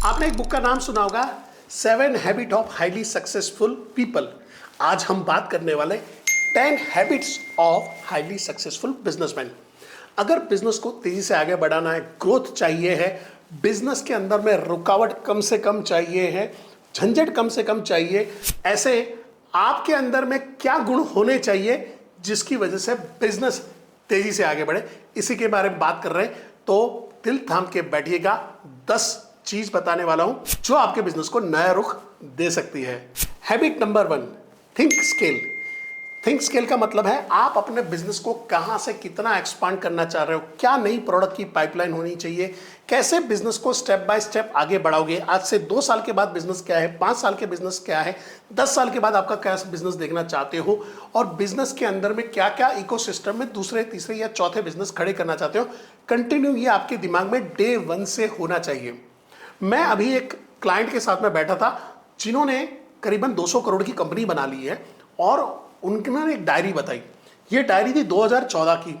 आपने एक बुक का नाम सुना होगा, 7 habit of highly successful people. आज हम बात करने वाले 10 habits of highly successful businessman. अगर बिजनेस को तेजी से आगे बढ़ाना है, ग्रोथ चाहिए है, बिजनेस के अंदर में रुकावट कम से कम चाहिए है, झंझट कम से कम चाहिए, ऐसे आपके अंदर में क्या गुण होने चाहिए जिसकी वजह से बिजनेस तेजी से आगे बढ़े, इसी के बारे में बात कर रहे हैं। तो दिल थाम के बैठिएगा, 10 चीज बताने वाला हूं जो आपके बिजनेस को नया रुख दे सकती है। Habit number 1, think scale. Think scale का मतलब है आप अपने बिजनेस को कहां से कितना एक्सपांड करना चाह रहे हो, क्या नई प्रोडक्ट की पाइपलाइन होनी चाहिए, कैसे बिजनेस को स्टेप बाय स्टेप आगे बढ़ाओगे। आज से 2 साल के बाद बिजनेस क्या है, 5 साल के बिजनेस क्या है, 10 साल के बाद आपका क्या बिजनेस देखना चाहते हो, और बिजनेस के अंदर में क्या क्या इकोसिस्टम में दूसरे, तीसरे या चौथे बिजनेस खड़े करना चाहते हो। कंटिन्यू ये आपके दिमाग में डे 1 से होना चाहिए। मैं अभी एक क्लाइंट के साथ में बैठा था जिन्होंने करीबन 200 करोड़ की कंपनी बना ली है, और उन्होंने एक डायरी बताई। ये डायरी थी 2014 की,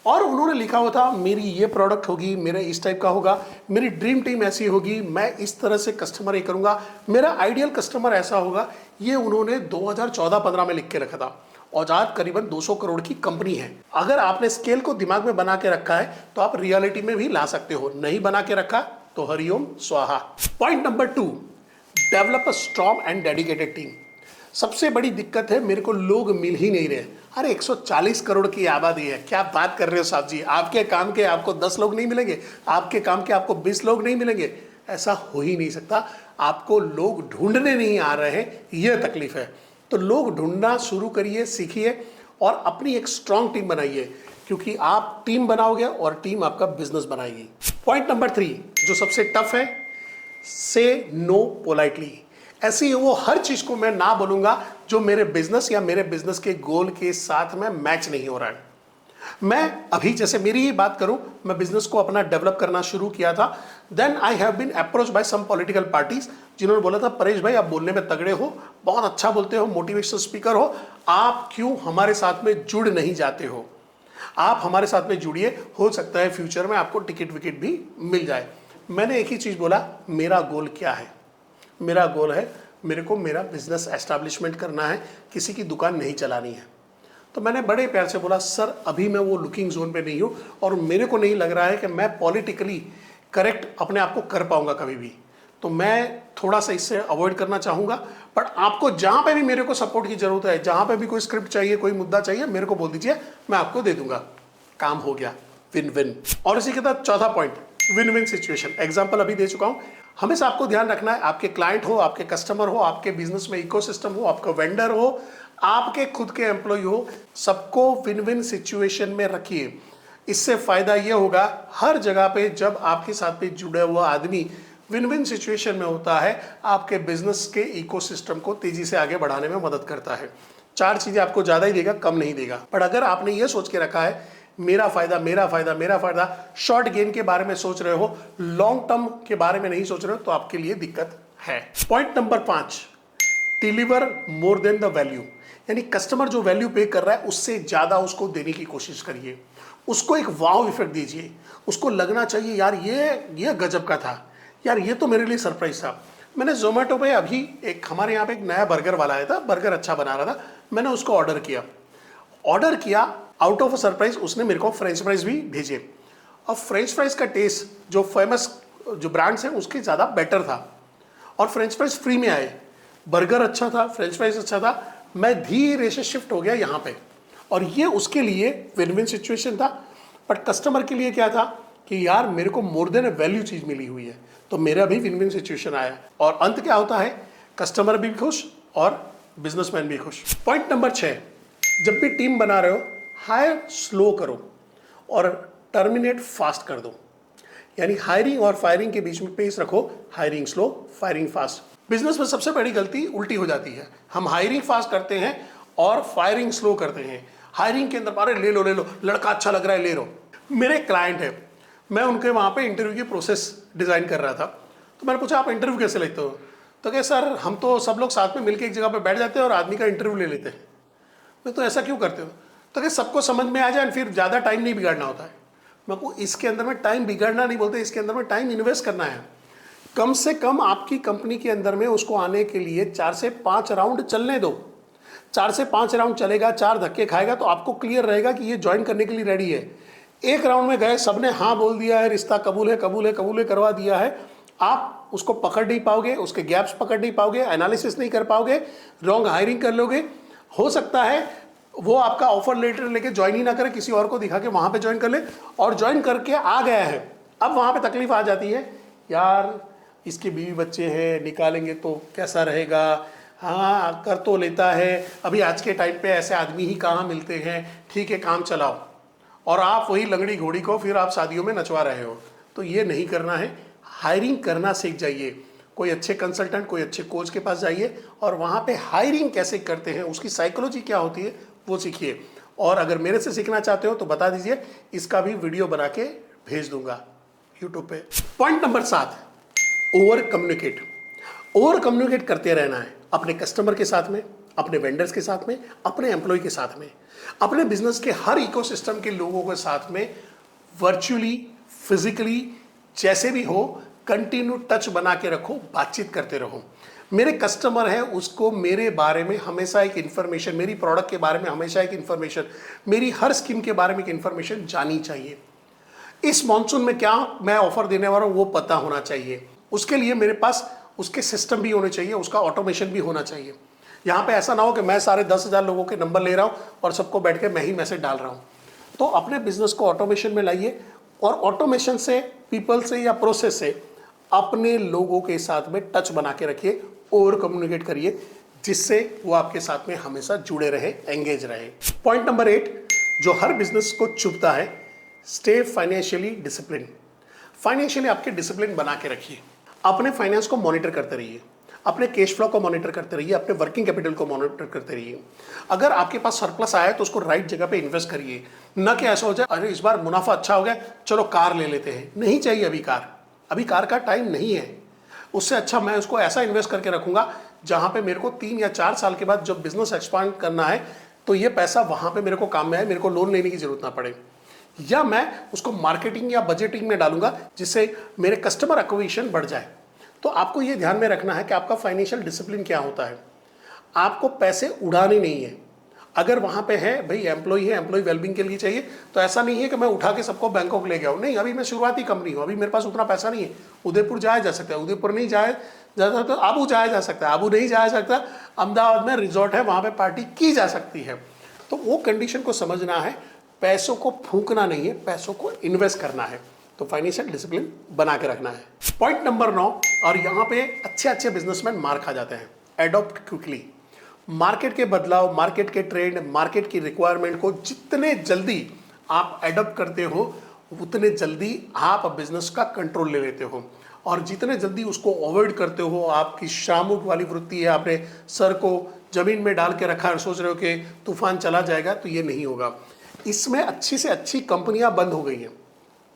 और उन्होंने लिखा हुआ था मेरी ये प्रोडक्ट होगी, मेरा इस टाइप का होगा, मेरी ड्रीम टीम ऐसी होगी, मैं इस तरह से कस्टमर ये करूंगा, मेरा आइडियल कस्टमर ऐसा होगा। ये उन्होंने 2014-15 में लिख के रखा था, और आज करीबन 200 करोड़ की कंपनी है। अगर आपने स्केल को दिमाग में बना के रखा है तो आप रियलिटी में भी ला सकते हो, नहीं बना के रखा तो हरिओम स्वाहा। Point number 2, develop a strong and dedicated team. सबसे बड़ी दिक्कत है मेरे को लोग मिल ही नहीं रहे। अरे 140 करोड़ की आबादी है, क्या बात कर रहे हो साहब जी, आपके काम के आपको 10 लोग नहीं मिलेंगे, आपके काम के आपको 20 लोग नहीं मिलेंगे, ऐसा हो ही नहीं सकता। आपको लोग ढूंढने नहीं आ रहे हैं, यह तकलीफ है। तो लोग ढूंढना शुरू करिए, सीखिए और अपनी एक स्ट्रॉन्ग टीम बनाइए, क्योंकि आप टीम बनाओगे और टीम आपका बिजनेस बनाएगी। पॉइंट नंबर 3 जो सबसे टफ है, से नो पोलाइटली। ऐसी वो हर चीज को मैं ना बोलूंगा जो मेरे बिजनेस या मेरे बिजनेस के गोल के साथ में मैच नहीं हो रहा है। मैं अभी जैसे मेरी ही बात करूं, मैं बिजनेस को अपना डेवलप करना शुरू किया था। Then I have been approach by some political parties, जिन्होंने बोला था परेश भाई आप बोलने में तगड़े हो, बहुत अच्छा बोलते हो, मोटिवेशनल स्पीकर हो, आप क्यों हमारे साथ में जुड़ नहीं जाते हो, आप हमारे साथ में जुड़िए, हो सकता है फ्यूचर में आपको टिकट विकेट भी मिल जाए। मैंने एक ही चीज बोला, मेरा गोल क्या है। मेरा गोल है मेरे को मेरा बिजनेस एस्टैब्लिशमेंट करना है, किसी की दुकान नहीं चलानी है। तो मैंने बड़े प्यार से बोला सर अभी मैं वो लुकिंग जोन पे नहीं हूँ, और मेरे को नहीं लग रहा है कि मैं पॉलिटिकली करेक्ट अपने आप को कर पाऊंगा कभी भी, तो मैं थोड़ा सा इससे अवॉइड करना चाहूँगा। बट आपको जहाँ पे भी मेरे को सपोर्ट की जरूरत है, जहाँ पे भी कोई स्क्रिप्ट चाहिए, कोई मुद्दा चाहिए, मेरे को बोल दीजिए, मैं आपको दे दूंगा। काम हो गया, विन विन। और इसी के साथ चौथा point, win win situation. Example अभी दे चुका हूँ। हमेशा आपको ध्यान रखना है, आपके क्लाइंट हो, आपके कस्टमर हो, आपके बिजनेस में इकोसिस्टम हो, आपका वेंडर हो, आपके खुद के एम्प्लॉय हो, सबको विन विन सिचुएशन में रखिए। इससे फायदा यह होगा, हर जगह पे जब आपके साथ में जुड़ा हुआ आदमी विन विन सिचुएशन में होता है, आपके बिजनेस के इकोसिस्टम को तेजी से आगे बढ़ाने में मदद करता है। 4 चीजें आपको ज्यादा ही देगा, कम नहीं देगा। पर अगर आपने ये सोच के रखा है मेरा फायदा मेरा फायदा मेरा फायदा, शॉर्ट गेम के बारे में सोच रहे हो, लॉन्ग टर्म के बारे में नहीं सोच रहे हो, तो आपके लिए दिक्कत है। Point number 5, deliver more than the value. यानी कस्टमर जो वैल्यू पे कर रहा है उससे ज्यादा उसको देने की कोशिश करिए, उसको एक वाव इफेक्ट दीजिए, उसको लगना चाहिए यार ये गजब का था, यार ये तो मेरे लिए सरप्राइज था। मैंने जोमेटो पे अभी एक हमारे यहाँ पे एक नया बर्गर वाला आया था, बर्गर अच्छा बना रहा था, मैंने उसको ऑर्डर किया आउट ऑफ अ सरप्राइज, उसने मेरे को फ्रेंच फ्राइज भी भेजे। और फ्रेंच फ्राइज का टेस्ट जो फेमस जो ब्रांड्स हैं उसके ज़्यादा बेटर था, और फ्रेंच फ्राइज फ्री में आए, बर्गर अच्छा था, फ्रेंच फ्राइज अच्छा था। मैं धीरे से शिफ्ट हो गया यहाँ पे, और ये उसके लिए विन विन सिचुएशन था। बट कस्टमर के लिए क्या था कि यार मेरे को मोर देन वैल्यू चीज़ मिली हुई है, तो मेरा भी विन विन सिचुएशन आया। और अंत क्या होता है, कस्टमर भी खुश और बिजनेसमैन भी खुश। पॉइंट नंबर 6, जब भी टीम बना रहे हो, हायर स्लो करो और टर्मिनेट फास्ट कर दो। यानी हायरिंग और फायरिंग के बीच में पेस रखो, hiring slow, firing fast. Business में सबसे बड़ी गलती उल्टी हो जाती है, हम हायरिंग फास्ट करते हैं और फायरिंग स्लो करते हैं। हायरिंग के अंदर अरे ले लो लड़का अच्छा लग रहा है ले लो। मेरे क्लाइंट है, मैं उनके वहाँ पे इंटरव्यू की प्रोसेस डिजाइन कर रहा था, तो मैंने पूछा आप इंटरव्यू कैसे लेते हो, तो क्या सर हम तो सब लोग साथ में मिलकर एक जगह पे बैठ जाते हैं और आदमी का इंटरव्यू ले लेते हैं। मैं तो ऐसा क्यों करते हो, तो क्या सबको समझ में आ जाए, फिर ज़्यादा टाइम नहीं बिगाड़ना होता है। मैं को इसके अंदर में टाइम बिगाड़ना नहीं बोलते, इसके अंदर में टाइम इन्वेस्ट करना है। कम से कम आपकी कंपनी के अंदर में उसको आने के लिए 4 से 5 राउंड चलने दो। 4 से 5 राउंड चलेगा, 4 धक्के खाएगा तो आपको क्लियर रहेगा कि ये ज्वाइन करने के लिए रेडी है। एक राउंड में गए, सबने हाँ बोल दिया है, रिश्ता कबूल है कबूल है कबूल है करवा दिया है, आप उसको पकड़ नहीं पाओगे, उसके गैप्स पकड़ नहीं पाओगे, एनालिसिस नहीं कर पाओगे, रॉन्ग हायरिंग कर लोगे। हो सकता है वो आपका ऑफर लेटर लेके ज्वाइन ही ना करे, किसी और को दिखा के वहां पे ज्वाइन कर ले, और ज्वाइन करके आ गया है। अब वहां पे तकलीफ आ जाती है, यार इसके बीवी बच्चे हैं, निकालेंगे तो कैसा रहेगा, हाँ कर तो लेता है, अभी आज के टाइम पे ऐसे आदमी ही कहाँ मिलते हैं, ठीक है काम चलाओ, और आप वही लंगड़ी घोड़ी को फिर आप शादियों में नचवा रहे हो। तो ये नहीं करना है, हायरिंग करना सीख जाइए। कोई अच्छे कंसल्टेंट, कोई अच्छे कोच के पास जाइए और वहाँ पे हायरिंग कैसे करते हैं, उसकी साइकोलॉजी क्या होती है वो सीखिए। और अगर मेरे से सीखना चाहते हो तो बता दीजिए, इसका भी वीडियो बना के भेज दूंगा यूट्यूब पे। Point number 7, over communicate. Over communicate करते रहना है, अपने कस्टमर के साथ में, अपने वेंडर्स के साथ में, अपने एम्प्लॉय के साथ में, अपने बिजनेस के हर इकोसिस्टम के लोगों के साथ में, वर्चुअली फिजिकली जैसे भी हो, कंटिन्यू टच बना के रखो, बातचीत करते रहो। मेरे कस्टमर है, उसको मेरे बारे में हमेशा एक इन्फॉर्मेशन, मेरी प्रोडक्ट के बारे में हमेशा एक इन्फॉर्मेशन, मेरी हर स्कीम के बारे में एक इन्फॉर्मेशन जानी चाहिए। इस मॉनसून में क्या मैं ऑफर देने वाला हूं वो पता होना चाहिए। उसके लिए मेरे पास उसके सिस्टम भी होने चाहिए, उसका ऑटोमेशन भी होना चाहिए। यहाँ पे ऐसा ना हो कि मैं सारे 10,000 लोगों के नंबर ले रहा हूँ और सबको बैठ के मैं ही मैसेज डाल रहा हूँ। तो अपने बिजनेस को ऑटोमेशन में लाइए, और ऑटोमेशन से, पीपल से या प्रोसेस से अपने लोगों के साथ में टच बना के रखिए, ओवर कम्युनिकेट करिए, जिससे वो आपके साथ में हमेशा जुड़े रहे, एंगेज रहे। पॉइंट नंबर 8 जो हर बिजनेस को चुभता है, स्टे फाइनेंशियली डिसिप्लिन। फाइनेंशियली आपके डिसिप्लिन बना के रखिए, अपने फाइनेंस को मॉनिटर करते रहिए, अपने कैश फ्लो को मॉनिटर करते रहिए, अपने वर्किंग कैपिटल को मॉनिटर करते रहिए। अगर आपके पास सरप्लस आया है तो उसको राइट जगह पे इन्वेस्ट करिए, न कि ऐसा हो जाए अरे इस बार मुनाफा अच्छा हो गया चलो कार ले लेते हैं। नहीं चाहिए अभी कार का टाइम नहीं है। उससे अच्छा मैं उसको ऐसा इन्वेस्ट करके रखूंगा जहां पे मेरे को 3 या 4 साल के बाद जब बिजनेस एक्सपांड करना है तो ये पैसा वहां पे मेरे को काम में आए, मेरे को लोन लेने की जरूरत ना पड़े। या मैं उसको मार्केटिंग या बजटिंग में डालूंगा जिससे मेरे कस्टमर एक्विजिशन बढ़ जाए। तो आपको ये ध्यान में रखना है कि आपका फाइनेंशियल डिसिप्लिन क्या होता है। आपको पैसे उड़ाने नहीं है। अगर वहां पे है भाई एम्प्लॉय है, एम्प्लॉय वेलबींग के लिए चाहिए, तो ऐसा नहीं है कि मैं उठा के सबको बैंकॉक ले गया हूँ। नहीं, अभी मैं शुरुआती कंपनी हूँ, अभी मेरे पास उतना पैसा नहीं है। उदयपुर जाया जा सकता है, उदयपुर नहीं जाया जा सकता तो आबू जाया जा सकता है, आबू नहीं जाया सकता अहमदाबाद में रिजॉर्ट है, वहां पे पार्टी की जा सकती है। तो वो कंडीशन को समझना है, पैसों को फूंकना नहीं है, पैसों को इन्वेस्ट करना है। तो फाइनेंशियल डिसिप्लिन बना के रखना है। पॉइंट नंबर 9, और यहाँ पे अच्छे अच्छे बिजनेसमैन मार खा जाते हैं, एडॉप्ट क्विकली। मार्केट के बदलाव, मार्केट के ट्रेंड, मार्केट की रिक्वायरमेंट को जितने जल्दी आप एडॉप्ट करते हो उतने जल्दी आप बिजनेस का कंट्रोल ले लेते हो, और जितने जल्दी उसको अवॉइड करते हो, आपकी शामुक वाली वृत्ति है, आपने सर को जमीन में डाल के रखा है, सोच रहे हो कि तूफान चला जाएगा, तो ये नहीं होगा। इसमें अच्छी से अच्छी कंपनियां बंद हो गई हैं।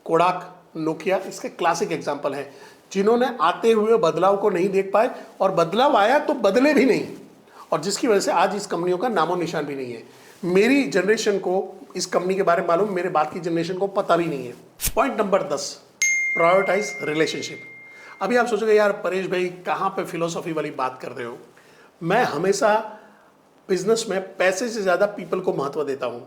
कोडाक, नोकिया इसके क्लासिक एग्जाम्पल हैं, जिन्होंने आते हुए बदलाव को नहीं देख पाए, और बदलाव आया तो बदले भी नहीं, और जिसकी वजह से आज इस कंपनियों का नामो निशान भी नहीं है। मेरी जनरेशन को इस कंपनी के बारे में मालूम, मेरे बाद की जनरेशन को पता भी नहीं है। Point number 10, prioritise relationship. अभी आप सोचोगे यार परेश भाई कहाँ पे फिलोसॉफी वाली बात कर रहे हो। मैं हमेशा बिजनेस में पैसे से ज़्यादा पीपल को महत्व देता हूँ।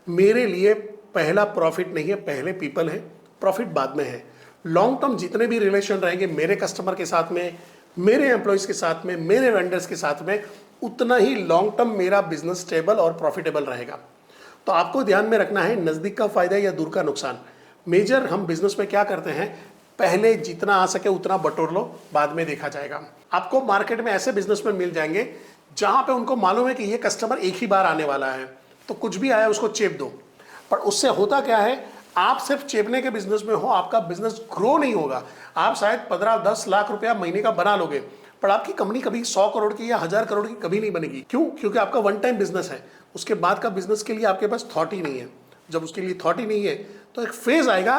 मेरे लिए पहला प्रॉफिट नहीं है, पहले पीपल है, प्रॉफिट बाद में है। लॉन्ग टर्म जितने भी रिलेशन रहेंगे मेरे कस्टमर के साथ में, मेरे एम्प्लॉयज़ के साथ में, मेरे वेंडर्स के साथ में, उतना ही लॉन्ग टर्म मेरा बिजनेस स्टेबल और प्रॉफिटेबल रहेगा। तो आपको ध्यान में रखना है, नज़दीक का फायदा या दूर का नुकसान। मेजर हम बिजनेस में क्या करते हैं, पहले जितना आ सके उतना बटोर लो, बाद में देखा जाएगा। आपको मार्केट में ऐसे बिजनेसमैन मिल जाएंगे जहां पे उनको मालूम है कि ये कस्टमर एक ही बार आने वाला है, तो कुछ भी आया उसको चेप दो। पर उससे होता क्या है, आप सिर्फ चेपने के बिजनेस में हो, आपका बिजनेस ग्रो नहीं होगा। आप शायद 15-10 लाख रुपया महीने का बना लोगे, पर आपकी कंपनी कभी 100 करोड़ की या 1000 करोड़ की कभी नहीं बनेगी। क्यों? क्योंकि आपका वन टाइम बिजनेस है, उसके बाद का बिजनेस के लिए आपके पास थॉट ही नहीं है। जब उसके लिए थॉट ही नहीं है तो एक फेज आएगा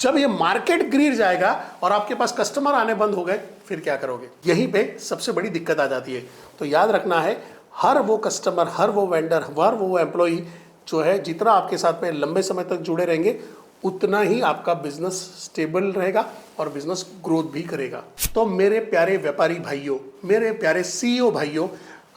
जब ये मार्केट गिर जाएगा और आपके पास कस्टमर आने बंद हो गए, फिर क्या करोगे? यहीं पे सबसे बड़ी दिक्कत आ जाती है। तो याद रखना है, हर वो कस्टमर, हर वो वेंडर, हर वो एम्प्लॉई जो है, जितना आपके साथ में लंबे समय तक जुड़े रहेंगे उतना ही आपका बिजनेस स्टेबल रहेगा और बिजनेस ग्रोथ भी करेगा। तो मेरे प्यारे व्यापारी भाइयों, मेरे प्यारे सीईओ भाइयों,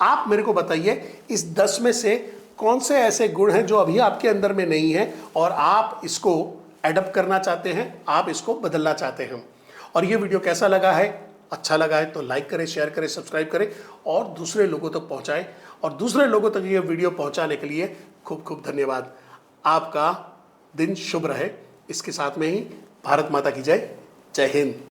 आप मेरे को बताइए इस 10 में से कौन से ऐसे गुण हैं जो अभी आपके अंदर में नहीं है और आप इसको एडप्ट करना चाहते हैं, आप इसको बदलना चाहते हैं। और ये वीडियो कैसा लगा है? अच्छा लगा है तो लाइक करें, शेयर करें, सब्सक्राइब करें और दूसरे लोगों तक पहुंचाएं। और दूसरे लोगों तक ये वीडियो पहुंचाने के लिए खूब खूब धन्यवाद। आपका दिन शुभ रहे। इसके साथ में ही भारत माता की जय। जय हिंद।